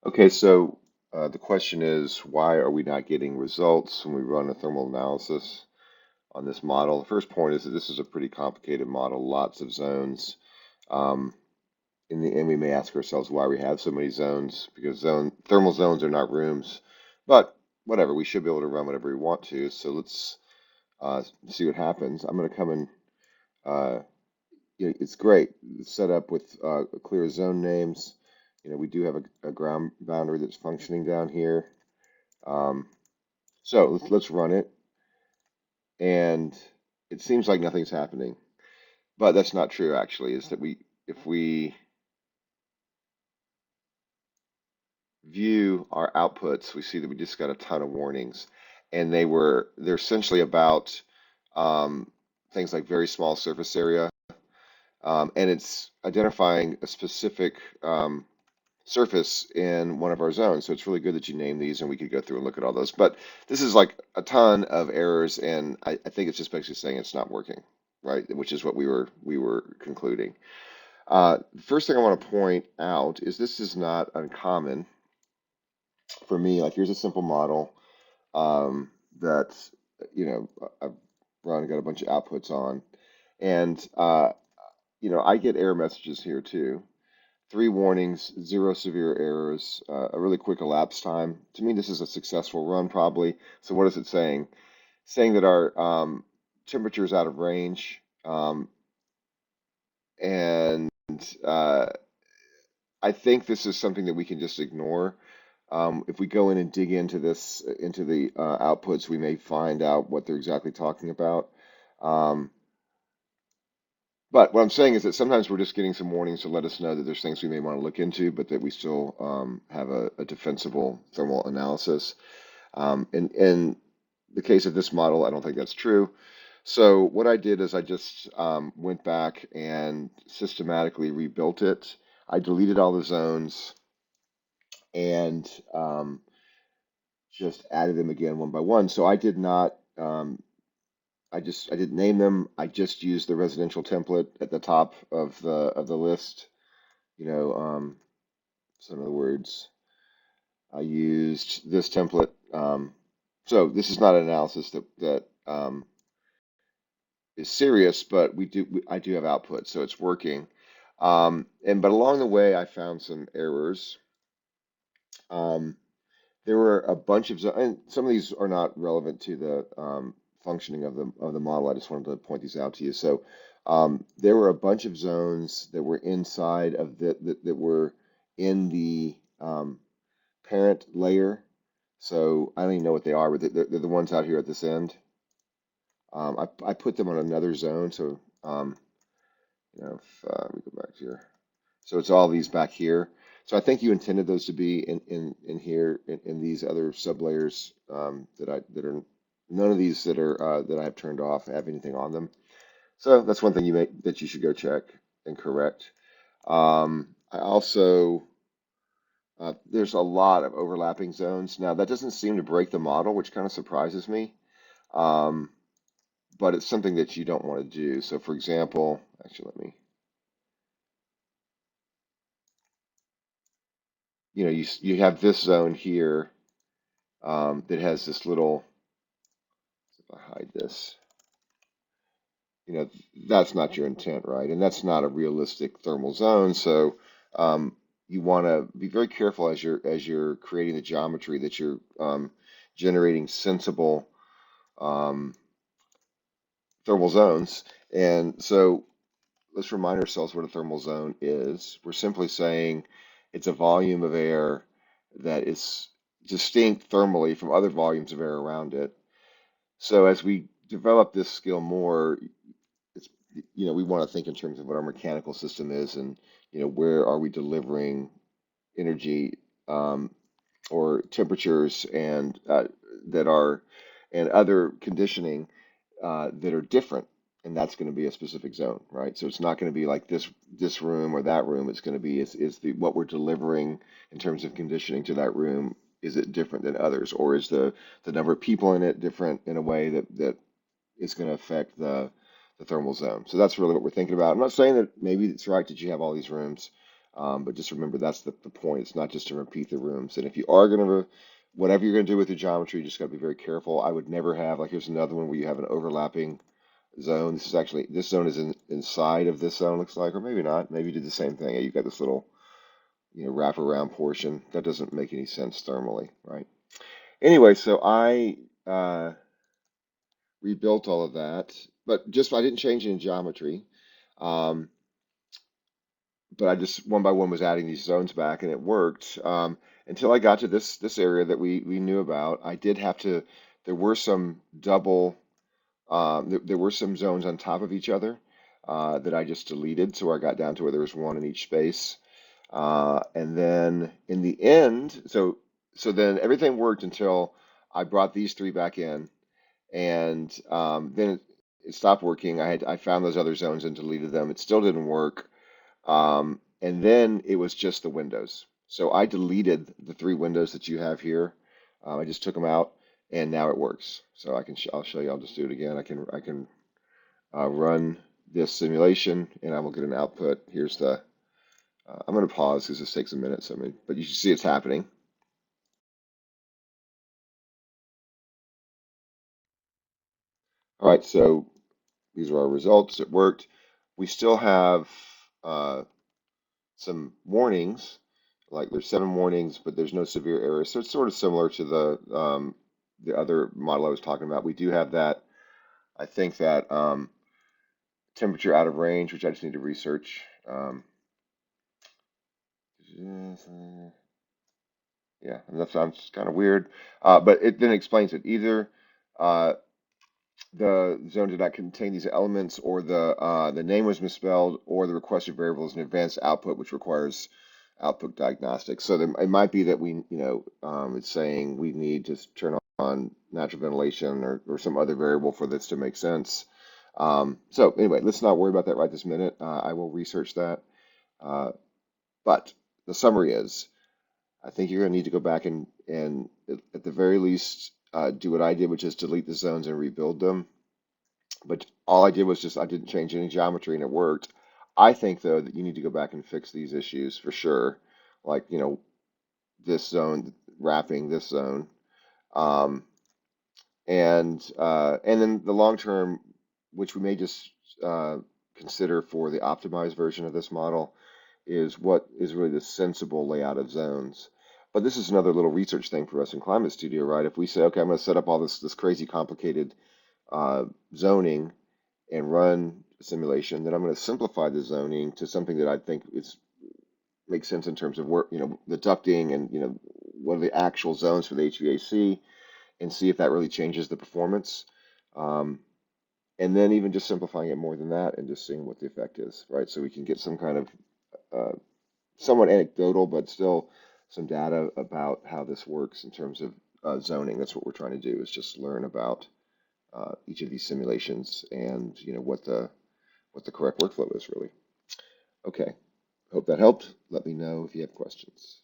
Okay, so the question is, why are we not getting results when we run a thermal analysis on this model? The first point is that this is a pretty complicated model, lots of zones. Um, in the end, we may ask ourselves why we have so many zones, because thermal zones are not rooms. But whatever, we should be able to run whatever we want to. So let's see what happens. I'm going to come in. Uh, it's great. It's set up with clear zone names. We do have a ground boundary that's functioning down here. Um, so let's run it, and it seems like nothing's happening, but that's not true actually. Is that if we view our outputs, we see that we just got a ton of warnings, and they're essentially about um, things like very small surface area, and it's identifying a specific surface in one of our zones. So it's really good that you name these, and we could go through and look at all those. But this is like a ton of errors, and I think it's just basically saying it's not working, right? Which is what we were concluding. First thing I want to point out is this is not uncommon for me. Like here's a simple model um, that I've run and got a bunch of outputs on, and I get error messages here too. Three warnings, zero severe errors, a really quick elapsed time. To me, this is a successful run, probably. So what is it saying? Saying that our temperature is out of range, and uh, I think this is something that we can just ignore. If we go in and dig into this, into the outputs, we may find out what they're exactly talking about. Um, But what I'm saying is that sometimes we're just getting some warnings to let us know that there's things we may want to look into, but that we still have a defensible thermal analysis. In the case of this model, I don't think that's true. So what I did is I just went back and systematically rebuilt it. I deleted all the zones and just added them again one by one. So I did not I didn't name them. I just used the residential template at the top of the list. So in other words, I used this template. So this is not an analysis that is serious, but I do have output, so it's working. But along the way, I found some errors. Um, there were a bunch of, and some of these are not relevant to the functioning of the model. I just wanted to point these out to you. So there were a bunch of zones that were inside of that were in the parent layer. So I don't even know what they are, but they're the ones out here at this end. I put them on another zone. So if we go back here, so it's all these back here. So I think you intended those to be in here in these other sublayers that are none of these that I have turned off have anything on them. So that's one thing that you should go check and correct. I also there's a lot of overlapping zones. Now that doesn't seem to break the model, which kind of surprises me. Um, but it's something that you don't want to do. So for example, actually you have this zone here that has this little, if I hide this, you know, that's not your intent, right? And that's not a realistic thermal zone. So um, you want to be very careful as you're creating the geometry that you're generating sensible um, thermal zones. And so let's remind ourselves what a thermal zone is. We're simply saying it's a volume of air that is distinct thermally from other volumes of air around it. So as we develop this skill more, it's, we want to think in terms of what our mechanical system is and, where are we delivering energy um, or temperatures that are and other conditioning that are different, and that's going to be a specific zone, right? So it's not going to be like this room or that room. It's going to be is the what we're delivering in terms of conditioning to that room. Is it different than others, or is the number of people in it different in a way that is going to affect the thermal zone? So that's really what we're thinking about. I'm not saying that maybe it's right that you have all these rooms. But just remember that's the point. It's not just to repeat the rooms. And if you are going to, whatever you're going to do with your geometry, you just got to be very careful. I would never have, like here's another one where you have an overlapping zone. This is actually, this zone is inside of this zone, looks like, or maybe not. Maybe you did the same thing. You've got this little, wrap around portion. That doesn't make any sense thermally, right? Anyway, so I rebuilt all of that, but just I didn't change any geometry. Um, but I just one by one was adding these zones back, and it worked until I got to this area that we knew about. I did have to. There were some double. There were some zones on top of each other that I just deleted, so I got down to where there was one in each space. And then in the end, so then everything worked until I brought these three back in, and then it stopped working. I found those other zones and deleted them. It still didn't work. And then it was just the windows. So I deleted the three windows that you have here. I just took them out, and now it works. So I'll show you. I'll just do it again. I can run this simulation, and I will get an output. Here's the. I'm going to pause because this takes a minute. So but you should see it's happening. All right. So these are our results. It worked. We still have uh, some warnings, like there's 7 warnings, but there's no severe errors. So it's sort of similar to the other model I was talking about. We do have that. I think that temperature out of range, which I just need to research. Yeah, and that sounds kind of weird, but it then explains it. Either uh, the zone did not contain these elements, or the name was misspelled, or the requested variable is an advanced output, which requires output diagnostics. So it might be that it's saying we need to turn on natural ventilation or some other variable for this to make sense. So anyway, let's not worry about that right this minute. I will research that. Uh, but the summary is, I think you're going to need to go back and at the very least do what I did, which is delete the zones and rebuild them. But all I did was I didn't change any geometry and it worked. I think though that you need to go back and fix these issues for sure. Like, this zone wrapping this zone. Um, and then the long term, which we may just uh, consider for the optimized version of this model, is what is really the sensible layout of zones. But this is another little research thing for us in Climate Studio, right? If we say, okay, I'm going to set up all this crazy complicated uh, zoning and run a simulation, then I'm going to simplify the zoning to something that I think makes sense in terms of work, the ducting and what are the actual zones for the HVAC, and see if that really changes the performance. Um, and then even just simplifying it more than that and just seeing what the effect is, right? So we can get some kind of somewhat anecdotal, but still some data about how this works in terms of zoning. That's what we're trying to do, is just learn about each of these simulations and what the correct workflow is really. Okay, hope that helped. Let me know if you have questions.